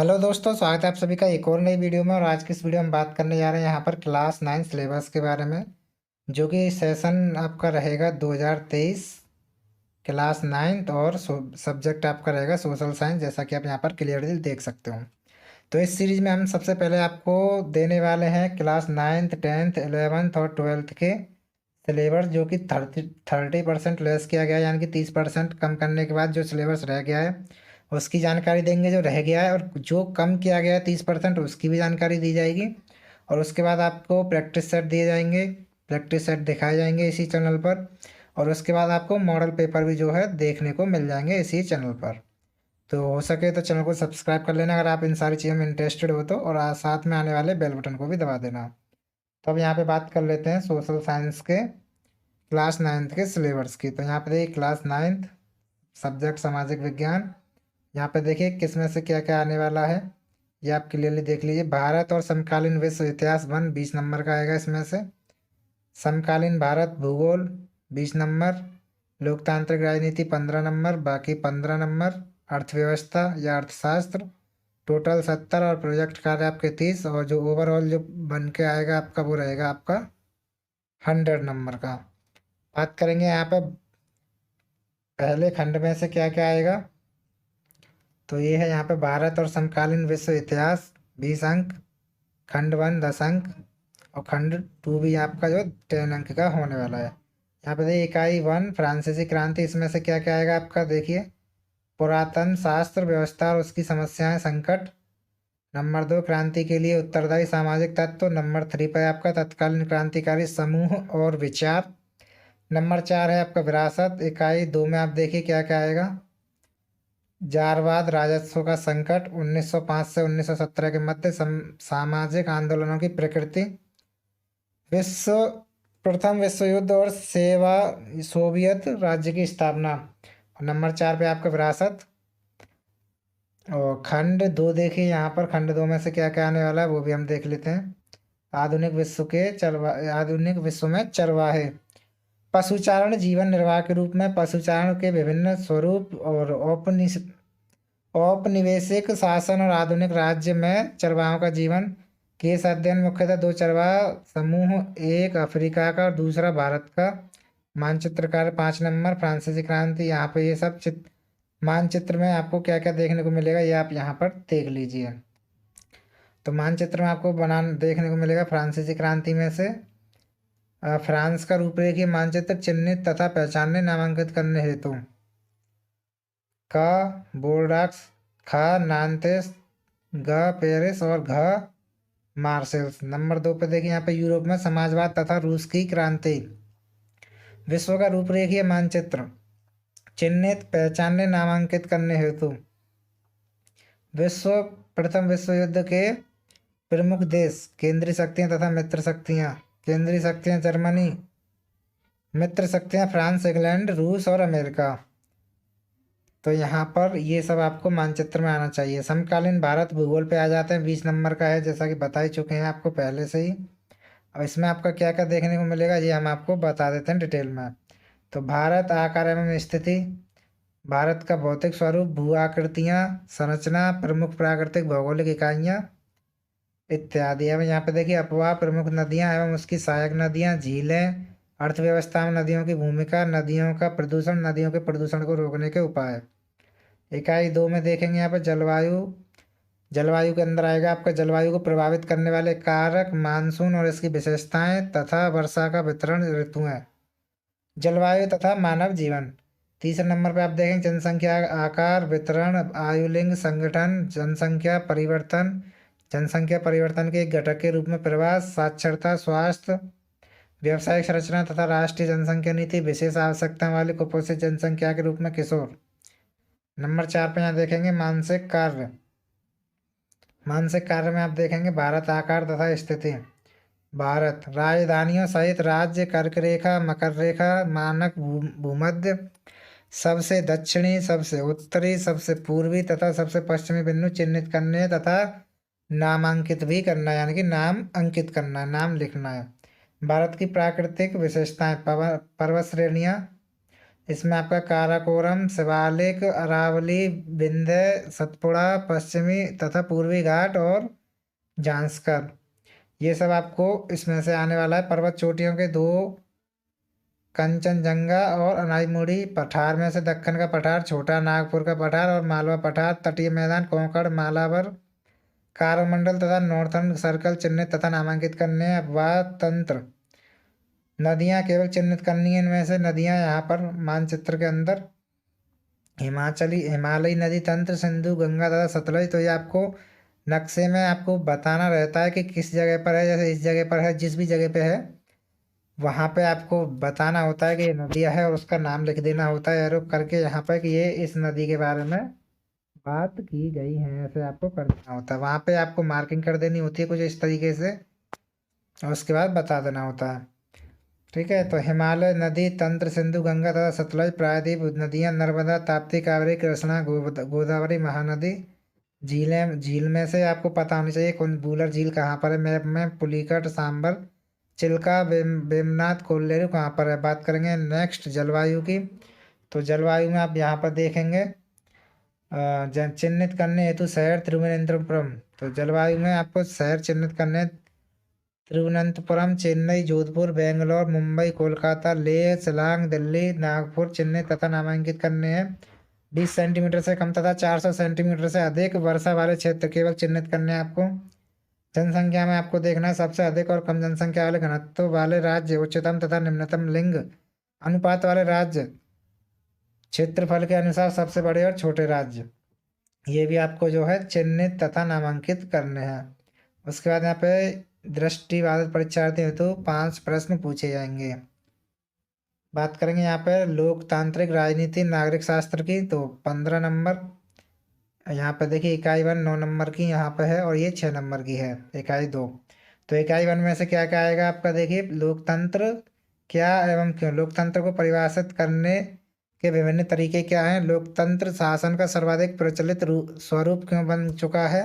Hello दोस्तों, स्वागत है आप सभी का एक और नई वीडियो में। और आज की इस वीडियो में हम बात करने जा रहे हैं यहाँ पर क्लास 9 सिलेबस के बारे में, जो कि सेशन आपका रहेगा 2023 क्लास 9th। और सब्जेक्ट आपका रहेगा सोशल साइंस, जैसा कि आप यहाँ पर क्लियरली देख सकते हो। तो इस सीरीज में हम सबसे पहले आपको देने वाले हैं क्लास 9th 10th 11th और 12th के सिलेबस, जो कि 30% लेस किया गया है, यानी कि 30% कम करने के बाद जो सिलेबस रह गया है उसकी जानकारी देंगे जो रह गया है, और जो कम किया गया है 30% उसकी भी जानकारी दी जाएगी। और उसके बाद आपको प्रैक्टिस सेट दिए जाएंगे, प्रैक्टिस सेट दिखाए जाएंगे इसी चैनल पर। और उसके बाद आपको मॉडल पेपर भी जो है देखने को मिल जाएंगे इसी चैनल पर। तो हो सके तो चैनल को सब्सक्राइब कर लेना अगर आप इन सारी चीज़ों में इंटरेस्टेड हो तो, और साथ में आने वाले बेल बटन को भी दबा देना। तो अब यहाँ पे बात कर लेते हैं सोशल साइंस के क्लास 9th के सिलेबस की। तो यहाँ पे देखिए क्लास 9th सब्जेक्ट सामाजिक विज्ञान। यहाँ पे देखिए किसमें से क्या क्या आने वाला है, ये आप क्लियरली देख लीजिए। भारत और समकालीन विश्व इतिहास 20 नंबर का आएगा इसमें से। समकालीन भारत भूगोल 20 नंबर। लोकतांत्रिक राजनीति 15 नंबर, बाकी 15 नंबर। अर्थव्यवस्था या अर्थशास्त्र टोटल 70, और प्रोजेक्ट कार्य आपके 30, और जो ओवरऑल जो बन के आएगा आपका वो रहेगा आपका 100 नंबर का। बात करेंगे यहाँ पे पहले खंड में से क्या क्या आएगा। तो ये है यहाँ पे भारत और समकालीन विश्व इतिहास 20 अंक, खंड 1 10 अंक, और खंड 2 भी आपका जो 10 अंक का होने वाला है। यहाँ पे देखिए इकाई 1 फ्रांसीसी क्रांति, इसमें से क्या क्या आएगा आपका देखिए। पुरातन शास्त्र व्यवस्था और उसकी समस्याएं संकट। नंबर 2 क्रांति के लिए उत्तरदायी सामाजिक तत्व। नंबर 3 पर आपका तत्कालीन क्रांतिकारी समूह और विचार। नंबर 4 है आपका विरासत। इकाई 2 में आप देखिए क्या क्या आएगा। जारवाद राजस्व का संकट 1905 से 1917 के मध्य सामाजिक आंदोलनों की प्रकृति। विश्व प्रथम विश्व युद्ध और सेवा सोवियत राज्य की स्थापना। नंबर 4 पे आपका विरासत। और खंड 2 देखिए यहाँ पर, खंड 2 में से क्या क्या आने वाला है वो भी हम देख लेते हैं। आधुनिक विश्व में चरवाहे। पशुचारण जीवन निर्वाह के रूप में पशुचारण के विभिन्न स्वरूप, और औपनिवेशिक शासन और आधुनिक राज्य में चरवाहों का जीवन। केस अध्ययन मुख्यतः 2 चरवाहा समूह, एक अफ्रीका का और दूसरा भारत का। मानचित्रकार 5 नंबर। फ्रांसीसी क्रांति, यहाँ पे ये सब मानचित्र में आपको क्या क्या देखने को मिलेगा ये आप यहाँ पर देख लीजिए। तो मानचित्र में आपको देखने को मिलेगा फ्रांसीसी क्रांति में से फ्रांस का रूपरेखीय मानचित्र चिन्हित तथा पहचानने नामांकित करने हेतु। क बोर्डाक्स, ख नानतेस, ग पेरिस, और घ मार्शल्स। नंबर 2 पे देखिए यहाँ पे यूरोप में समाजवाद तथा रूस की क्रांति। विश्व का रूपरेखीय मानचित्र चिन्हित पहचानने नामांकित करने हेतु। विश्व प्रथम विश्व युद्ध के प्रमुख देश, केंद्रीय शक्तियाँ तथा मित्र शक्तियाँ। केंद्रीय शक्तियाँ जर्मनी, मित्र शक्तियाँ फ्रांस, इंग्लैंड, रूस और अमेरिका। तो यहाँ पर ये सब आपको मानचित्र में आना चाहिए। समकालीन भारत भूगोल पे आ जाते हैं, 20 नंबर का है, जैसा कि बता ही चुके हैं आपको पहले से ही। अब इसमें आपका क्या क्या देखने को मिलेगा ये हम आपको बता देते हैं डिटेल में। तो भारत आकार एवं स्थिति, भारत का भौतिक स्वरूप, भू आकृतियाँ, संरचना, प्रमुख प्राकृतिक भौगोलिक इकाइयाँ इत्यादि। अब यहाँ पे देखिए अपवाह, प्रमुख नदियाँ एवं उसकी सहायक नदियाँ, झीलें, अर्थव्यवस्था में नदियों की भूमिका, नदियों का प्रदूषण, नदियों के प्रदूषण को रोकने के उपाय। इकाई 2 में देखेंगे यहाँ पर जलवायु। जलवायु के अंदर आएगा आपका जलवायु को प्रभावित करने वाले कारक, मानसून और इसकी विशेषताएं तथा वर्षा का वितरण, ऋतुएं। जलवायु तथा मानव जीवन। तीसरे नंबर पे आप देखेंगे जनसंख्या आकार, वितरण, आयुलिंग, संगठन, जनसंख्या परिवर्तन। जनसंख्या परिवर्तन के एक घटक के रूप में प्रवास, साक्षरता, स्वास्थ्य, व्यवसायिक संरचना तथा राष्ट्रीय जनसंख्या नीति, विशेष आवश्यकता वाली कुपोषित जनसंख्या के रूप में किशोर। नंबर 4 पे यहाँ देखेंगे मानसिक कार्य। मानसिक कार्य में आप देखेंगे भारत आकार तथा स्थिति। भारत राजधानियों सहित राज्य, कर्क रेखा, मकर रेखा, मानक भूमध्य, सबसे दक्षिणी, सबसे उत्तरी, सबसे पूर्वी तथा सबसे पश्चिमी बिंदु चिन्हित करने तथा नामांकित भी करना, यानी कि नाम अंकित करना, नाम लिखना है। भारत की प्राकृतिक विशेषताएं पर्वत श्रेणियाँ, इसमें आपका काराकोरम, शिवालिक, अरावली, विंध्य, सतपुड़ा, पश्चिमी तथा पूर्वी घाट और जांस्कर, ये सब आपको इसमें से आने वाला है। पर्वत चोटियों के दो, कंचनजंगा और अनाईमुड़ी। पठार में से दक्कन का पठार, छोटा नागपुर का पठार और मालवा पठार। तटीय मैदान कोंकण, मालाबर, कारमंडल तथा नॉर्थर्न सर्कल चिन्हित तथा नामांकित करने हैं। अपवाद तंत्र, नदियां केवल चिन्हित करनी है। इनमें से नदियां यहाँ पर मानचित्र के अंदर हिमालयी नदी तंत्र, सिंधु, गंगा तथा सतलज। तो ये आपको नक्शे में आपको बताना रहता है कि किस जगह पर है। जैसे इस जगह पर है, जिस भी जगह पे है वहाँ पे आपको बताना होता है कि ये नदियाँ है और उसका नाम लिख देना होता है एरो करके यहाँ पर कि ये इस नदी के बारे में बात की गई है, ऐसे आपको कर देना होता है। वहाँ पे आपको मार्किंग कर देनी होती है कुछ इस तरीके से और उसके बाद बता देना होता है। ठीक है, तो हिमालय नदी तंत्र, सिंधु, गंगा तथा सतलज। प्रायद्वीप नदियाँ नर्मदा, ताप्ती, कावेरी, कृष्णा, गोदावरी, महानदी। झीलें, झील में से आपको पता होनी चाहिए कौन बूलर झील कहाँ पर है मैप में। पुलिकट, सांबर, चिल्का, बेमनाथ, कोल्लेरू कहाँ पर है। बात करेंगे नेक्स्ट जलवायु की। तो जलवायु में आप यहाँ पर देखेंगे चिन्हित करने हेतु शहर तिरुवनंतपुरम। तो जलवायु में आपको शहर चिन्हित करने तिरुवनंतपुरम, चेन्नई, जोधपुर, बेंगलोर, मुंबई, कोलकाता, लेह, शिलांग, दिल्ली, नागपुर चिन्हित तथा नामांकित करने हैं। 20 सेंटीमीटर से कम तथा 400 सेंटीमीटर से अधिक वर्षा वाले क्षेत्र केवल चिन्हित करने हैं आपको। जनसंख्या में आपको देखना है सबसे अधिक और कम जनसंख्या वाले घनत्व वाले राज्य, उच्चतम तथा निम्नतम लिंग अनुपात वाले राज्य, क्षेत्रफल के अनुसार सबसे बड़े और छोटे राज्य, ये भी आपको जो है चिन्हित तथा नामांकित करने हैं। उसके बाद यहाँ पे दृष्टिबाधित परीक्षार्थी हेतु 5 प्रश्न पूछे जाएंगे। बात करेंगे यहाँ पे लोकतांत्रिक राजनीति नागरिक शास्त्र की, तो 15 नंबर। यहाँ पे देखिए इकाई 1 9 नंबर की यहाँ पे है और ये 6 नंबर की है इकाई 2। तो इकाई 1 में से क्या क्या आएगा आपका, देखिए लोकतंत्र क्या एवं क्यों। लोकतंत्र को परिभाषित करने के विभिन्न तरीके क्या हैं। लोकतंत्र शासन का सर्वाधिक प्रचलित स्वरूप क्यों बन चुका है।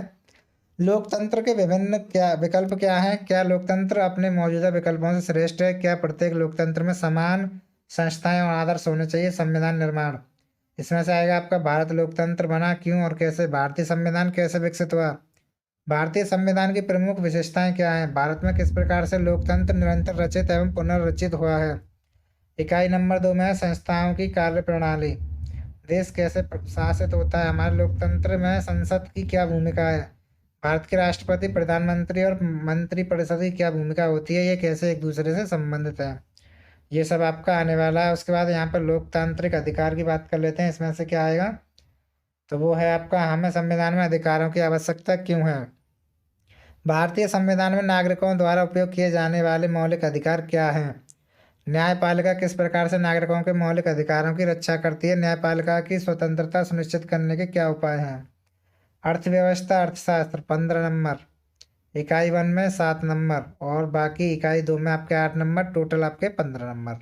लोकतंत्र के विभिन्न क्या विकल्प क्या हैं। क्या लोकतंत्र अपने मौजूदा विकल्पों से श्रेष्ठ है। क्या प्रत्येक लोकतंत्र में समान संस्थाएं और आदर्श होने चाहिए। संविधान निर्माण, इसमें से आएगा आपका भारत लोकतंत्र बना क्यों और कैसे। भारतीय संविधान कैसे विकसित हुआ। भारतीय संविधान की प्रमुख विशेषताएं क्या हैं। भारत में किस प्रकार से लोकतंत्र निरंतर रचित एवं पुनर्रचित हुआ है। इकाई नंबर 2 में है संस्थाओं की कार्य प्रणाली, देश कैसे शासित होता है। हमारे लोकतंत्र में संसद की क्या भूमिका है। भारत के राष्ट्रपति, प्रधानमंत्री और मंत्रिपरिषद की क्या भूमिका होती है, ये कैसे एक दूसरे से संबंधित है। ये सब आपका आने वाला है। उसके बाद यहाँ पर लोकतांत्रिक अधिकार की बात कर लेते हैं। इसमें से क्या आएगा, तो वो है आपका हमें संविधान में अधिकारों की आवश्यकता क्यों है। भारतीय संविधान में नागरिकों द्वारा उपयोग किए जाने वाले मौलिक अधिकार क्या हैं। न्यायपालिका किस प्रकार से नागरिकों के मौलिक अधिकारों की रक्षा करती है। न्यायपालिका की स्वतंत्रता सुनिश्चित करने के क्या उपाय हैं। अर्थव्यवस्था अर्थशास्त्र 15 नंबर, इकाई 1 में 7 नंबर और बाकी इकाई 2 में आपके 8 नंबर, टोटल आपके 15 नंबर।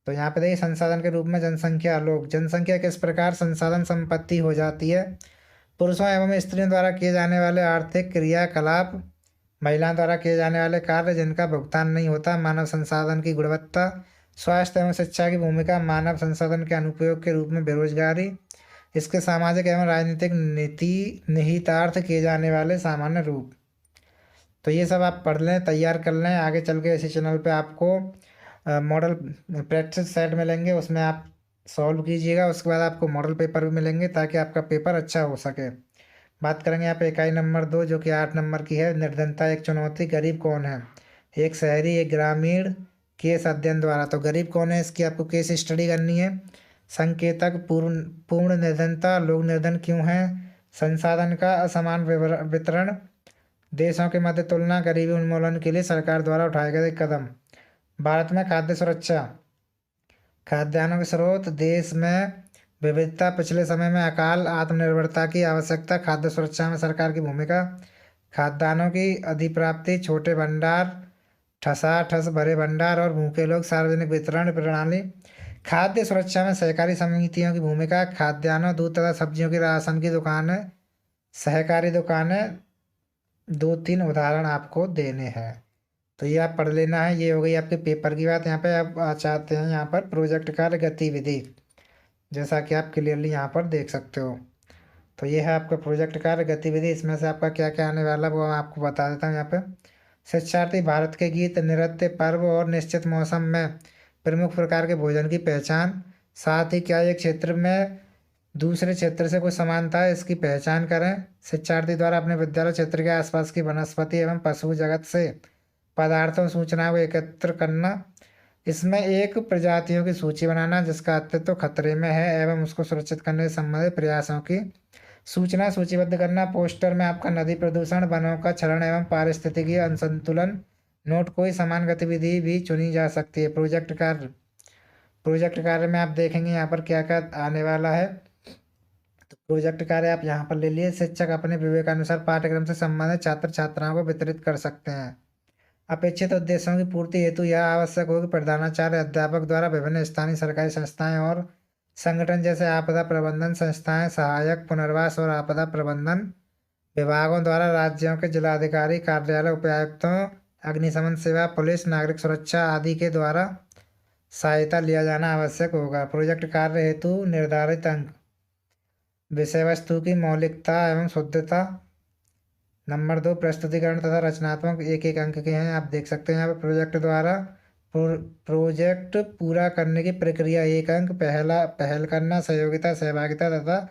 तो यहाँ पे देखिए संसाधन के रूप में जनसंख्या। लोग, जनसंख्या किस प्रकार संसाधन संपत्ति हो जाती है। पुरुषों एवं स्त्रियों द्वारा किए जाने वाले आर्थिक क्रियाकलाप, महिलाओं द्वारा किए जाने वाले कार्य जिनका भुगतान नहीं होता। मानव संसाधन की गुणवत्ता, स्वास्थ्य एवं शिक्षा की भूमिका, मानव संसाधन के अनुपयोग के रूप में बेरोजगारी, इसके सामाजिक एवं राजनीतिक नीति निहितार्थ किए जाने वाले सामान्य रूप। तो ये सब आप पढ़ लें, तैयार कर लें। आगे चल के इसी चैनल पे आपको मॉडल प्रैक्टिस सेट मिलेंगे, उसमें आप सॉल्व कीजिएगा। उसके बाद आपको मॉडल पेपर भी मिलेंगे ताकि आपका पेपर अच्छा हो सके। बात करेंगे यहाँ पे इकाई नंबर 2 जो कि 8 नंबर की है। निर्धनता एक चुनौती। गरीब कौन है। एक शहरी, एक ग्रामीण, केस अध्ययन द्वारा। तो गरीब कौन है, इसकी आपको केस स्टडी करनी है। संकेतक पूर्ण निर्धनता, लोग निर्धन क्यों हैं। संसाधन का असमान वितरण, देशों के मध्य तुलना, गरीबी उन्मूलन के लिए सरकार द्वारा उठाए गए कदम। भारत में खाद्य सुरक्षा, खाद्यान्नों के स्रोत, देश में विविधता, पिछले समय में अकाल, आत्मनिर्भरता की आवश्यकता, खाद्य सुरक्षा में सरकार की भूमिका, खाद्यान्नों की अधिप्राप्ति, छोटे भंडार, ठसाठस भरे भंडार और भूखे लोग, सार्वजनिक वितरण प्रणाली, खाद्य सुरक्षा में सहकारी समितियों की भूमिका, खाद्यान्नों, दूध तथा सब्जियों की राशन की दुकानें, सहकारी दुकानें। 2-3 उदाहरण आपको देने हैं। तो ये आप पढ़ लेना है। ये हो गई आपके पेपर की बात। यहाँ पे आप चाहते हैं यहाँ पर प्रोजेक्ट कार्य गतिविधि, जैसा कि आप क्लियरली यहाँ पर देख सकते हो। तो ये है आपका प्रोजेक्ट कार्य गतिविधि। इसमें से आपका क्या क्या आने वाला है वो मैं आपको बता देता हूँ यहाँ पे। शिक्षार्थी भारत के गीत, नृत्य, पर्व और निश्चित मौसम में प्रमुख प्रकार के भोजन की पहचान, साथ ही क्या एक क्षेत्र में दूसरे क्षेत्र से कोई समानता है इसकी पहचान करें। शिक्षार्थी द्वारा अपने विद्यालय क्षेत्र के आसपास की वनस्पति एवं पशु जगत से पदार्थों सूचनाओं को एकत्र करना। इसमें एक प्रजातियों की सूची बनाना जिसका अस्तित्व खतरे में है एवं उसको सुरक्षित करने से संबंधित प्रयासों की सूचना सूचीबद्ध करना। पोस्टर में आपका नदी प्रदूषण, वनों का क्षरण एवं पारिस्थितिकी असंतुलन नोट कोई समान गतिविधि भी चुनी जा सकती है। प्रोजेक्ट कार्य में आप देखेंगे यहाँ पर क्या क्या आने वाला है। तो प्रोजेक्ट कार्य आप यहाँ पर ले लिए। शिक्षक अपने विवेकानुसार पाठ्यक्रम से संबंधित छात्र छात्राओं को वितरित कर सकते हैं। अपेक्षित उद्देश्यों की पूर्ति हेतु यह आवश्यक हो कि प्रधानाचार्य अध्यापक द्वारा विभिन्न स्थानीय सरकारी संस्थाएं और संगठन जैसे आपदा प्रबंधन संस्थाएं, सहायक पुनर्वास और आपदा प्रबंधन विभागों द्वारा राज्यों के जिलाधिकारी कार्यालय, उपायुक्तों, अग्निशमन सेवा, पुलिस, नागरिक सुरक्षा आदि के द्वारा सहायता लिया जाना आवश्यक होगा। प्रोजेक्ट कार्य हेतु निर्धारित अंक, विषय वस्तु की मौलिकता एवं शुद्धता। नंबर 2, प्रस्तुतिकरण तथा रचनात्मक, एक एक अंक के हैं। आप देख सकते हैं यहाँ पर प्रोजेक्ट द्वारा प्रोजेक्ट पूरा करने की प्रक्रिया 1 अंक। पहल करना, सहयोगिता, सहभागिता तथा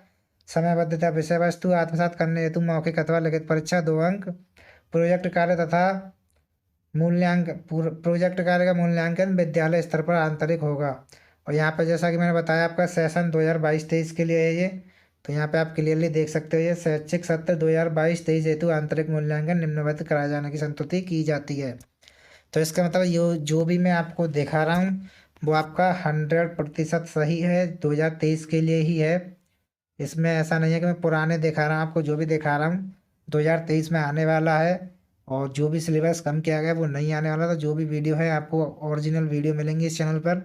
समयबद्धता। विषय वस्तु आत्मसात करने हेतु मौखिक अथवा लिखित परीक्षा 2 अंक। प्रोजेक्ट कार्य तथा मूल्यांकन, प्रोजेक्ट कार्य का मूल्यांकन विद्यालय स्तर पर आंतरिक होगा। और यहाँ पर जैसा कि मैंने बताया आपका सेशन 2022-23 के लिए है ये। तो यहाँ पे आप क्लियरली देख सकते हो ये शैक्षिक सत्र 2022-23 हेतु आंतरिक मूल्यांकन निम्नलिखित कराए जाने की संस्तुति की जाती है। तो इसका मतलब जो भी मैं आपको दिखा रहा हूँ वो आपका 100% सही है, 2023 के लिए ही है। इसमें ऐसा नहीं है कि मैं पुराने दिखा रहा हूँ आपको। जो भी दिखा रहा हूँ 2023 में आने वाला है। और जो भी सिलेबस कम किया गया वो नहीं आने वाला। तो जो भी वीडियो है आपको ओरिजिनल वीडियो मिलेंगी इस चैनल पर।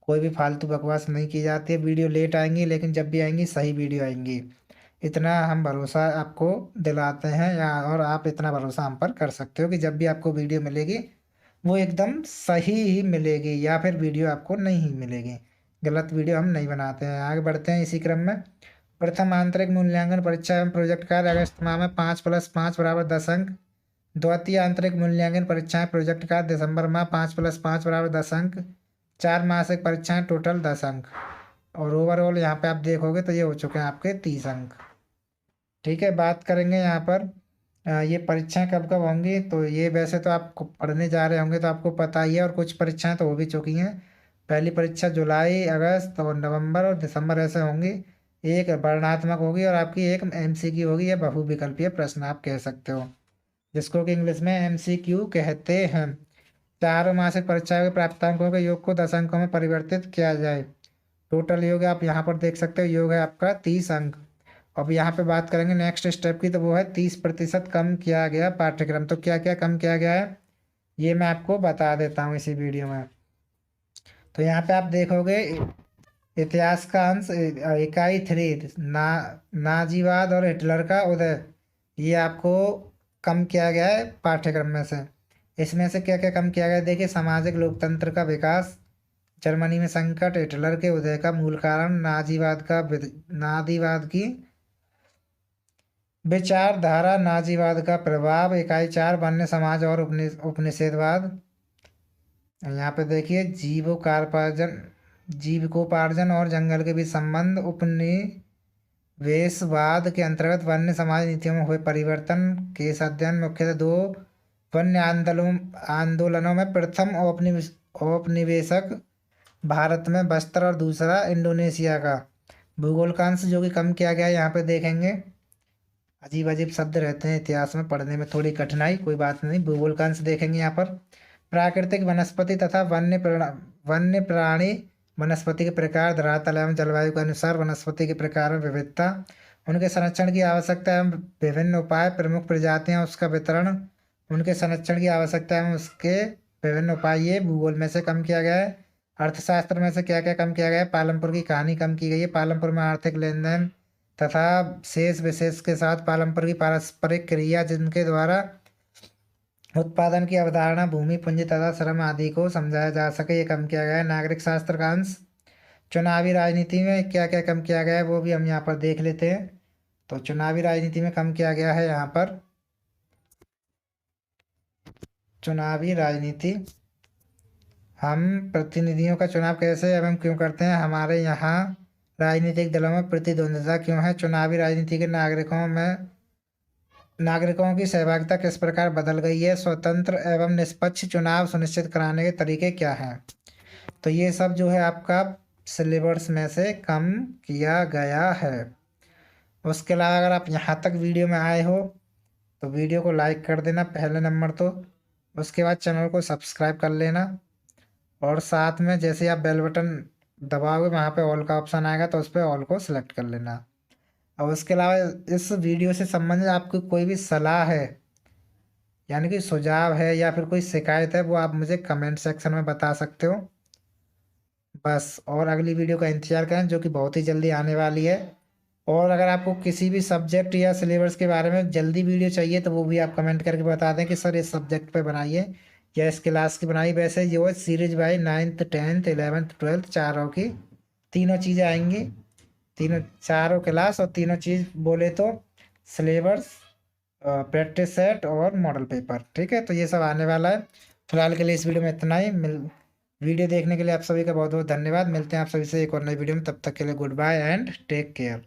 कोई भी फालतू बकवास नहीं की जाती है। वीडियो लेट आएंगी लेकिन जब भी आएंगी सही वीडियो आएंगी, इतना हम भरोसा आपको दिलाते हैं। या और आप इतना भरोसा हम पर कर सकते हो कि जब भी आपको वीडियो मिलेगी वो एकदम सही ही मिलेगी, या फिर वीडियो आपको नहीं मिलेगी। गलत वीडियो हम नहीं बनाते हैं। आगे बढ़ते हैं इसी क्रम में। प्रथम आंतरिक मूल्यांकन परीक्षा एवं प्रोजेक्ट कार्य अगस्त माह में 5+5 = 10 अंक। द्वितीय आंतरिक मूल्यांकन परीक्षाएं प्रोजेक्ट कार्य दिसंबर माह 5+5 = 10 अंक। 4 मासिक परीक्षाएं टोटल 10 अंक। और ओवरऑल यहाँ पे आप देखोगे तो ये हो चुके हैं आपके 30 अंक। ठीक है, बात करेंगे यहाँ पर ये परीक्षाएं कब कब होंगी। तो ये वैसे तो आप पढ़ने जा रहे होंगे तो आपको पता ही है, और कुछ परीक्षाएं तो हो भी चुकी हैं। पहली परीक्षा जुलाई, अगस्त और नवंबर और दिसंबर ऐसे होंगी। एक वर्णनात्मक होगी और आपकी एक MCQ होगी, या बहुविकल्पीय प्रश्न आप कह सकते हो, जिसको कि इंग्लिश में MCQ कहते हैं। चारों मासिक परीक्षाओं के प्राप्तांकों के योग को 10 अंकों में परिवर्तित किया जाए। टोटल योग आप यहाँ पर देख सकते हो, योग है आपका 30 अंक। अब यहाँ पे बात करेंगे नेक्स्ट स्टेप की, तो वो है 30% कम किया गया पाठ्यक्रम। तो क्या क्या कम किया गया है ये मैं आपको बता देता हूँ इसी वीडियो में। तो यहाँ पे आप देखोगे इतिहास का अंश, इकाई 3 नाजीवाद और हिटलर का उदय, ये आपको कम किया गया है पाठ्यक्रम में से। इसमें से क्या क्या कम किया गया है देखिए। सामाजिक लोकतंत्र का विकास, जर्मनी में संकट, हिटलर के उदय का मूल कारण, नाजीवाद की विचारधारा, नाजीवाद का प्रभाव। इकाई 4 वन्य समाज और उपनिषेधवाद। यहाँ पे देखिए जीविकोपार्जन और जंगल के बीच संबंध। उपनिवेशवाद के अंतर्गत वन्य समाज नीतियों में हुए परिवर्तन। केस अध्ययन मुख्यतः 2 वन्य आंदोलनों में, प्रथम औपनिवेशक भारत में बस्तर और दूसरा इंडोनेशिया का। भूगोल का अंश जो कि कम किया गया है, यहाँ पे देखेंगे अजीब अजीब शब्द रहते हैं इतिहास में, पढ़ने में थोड़ी कठिनाई, कोई बात नहीं। भूगोल का अंश देखेंगे यहाँ पर। प्राकृतिक वनस्पति तथा वन्य प्राणी, वनस्पति के प्रकार, धरातल एवं जलवायु के अनुसार वनस्पति के प्रकार में विविधता, उनके संरक्षण की आवश्यकता एवं विभिन्न उपाय, प्रमुख प्रजातियां, उसका वितरण, उनके संरक्षण की आवश्यकता एवं उसके विभिन्न उपाय, ये भूगोल में से कम किया गया है। अर्थशास्त्र में से क्या क्या कम किया गया है। पालमपुर की कहानी कम की गई है। पालमपुर में आर्थिक लेन देन तथा शेष विशेष के साथ पालमपुर की पारस्परिक क्रिया, जिनके द्वारा उत्पादन की अवधारणा, भूमि, पूंजी तथा श्रम आदि को समझाया जा सके, ये कम किया गया है। नागरिक शास्त्र का अंश, चुनावी राजनीति में क्या क्या कम किया गया है वो भी हम यहाँ पर देख लेते हैं। तो चुनावी राजनीति में कम किया गया है यहाँ पर चुनावी राजनीति, हम प्रतिनिधियों का चुनाव कैसे एवं क्यों करते हैं, हमारे यहाँ राजनीतिक दलों में प्रतिद्वंद्विता क्यों है, चुनावी राजनीति के नागरिकों की सहभागिता किस प्रकार बदल गई है, स्वतंत्र एवं निष्पक्ष चुनाव सुनिश्चित कराने के तरीके क्या हैं। तो ये सब जो है आपका सिलेबस में से कम किया गया है। उसके अलावा अगर आप यहाँ तक वीडियो में आए हो तो वीडियो को लाइक कर देना पहले नंबर तो, उसके बाद चैनल को सब्सक्राइब कर लेना, और साथ में जैसे आप बेल बटन दबाओगे वहाँ पे ऑल का ऑप्शन आएगा तो उस पर ऑल को सिलेक्ट कर लेना। और उसके अलावा इस वीडियो से संबंधित आपकी कोई भी सलाह है, यानी कि सुझाव है या फिर कोई शिकायत है, वो आप मुझे कमेंट सेक्शन में बता सकते हो बस। और अगली वीडियो का इंतजार करें जो कि बहुत ही जल्दी आने वाली है। और अगर आपको किसी भी सब्जेक्ट या सिलेबस के बारे में जल्दी वीडियो चाहिए तो वो भी आप कमेंट करके बता दें कि सर इस सब्जेक्ट पे बनाइए या इस क्लास की बनाइए। वैसे ये वो series by 9th 10th 11th 12th चारों की तीनों चीज़ें आएंगी, तीनों चारों क्लास, और तीनों चीज़ बोले तो सिलेबस, प्रैक्टिस सेट और मॉडल पेपर। ठीक है, तो ये सब आने वाला है। फिलहाल के लिए इस वीडियो में इतना ही। वीडियो देखने के लिए आप सभी का बहुत बहुत धन्यवाद। मिलते हैं आप सभी से एक और नई वीडियो में, तब तक के लिए goodbye and take care.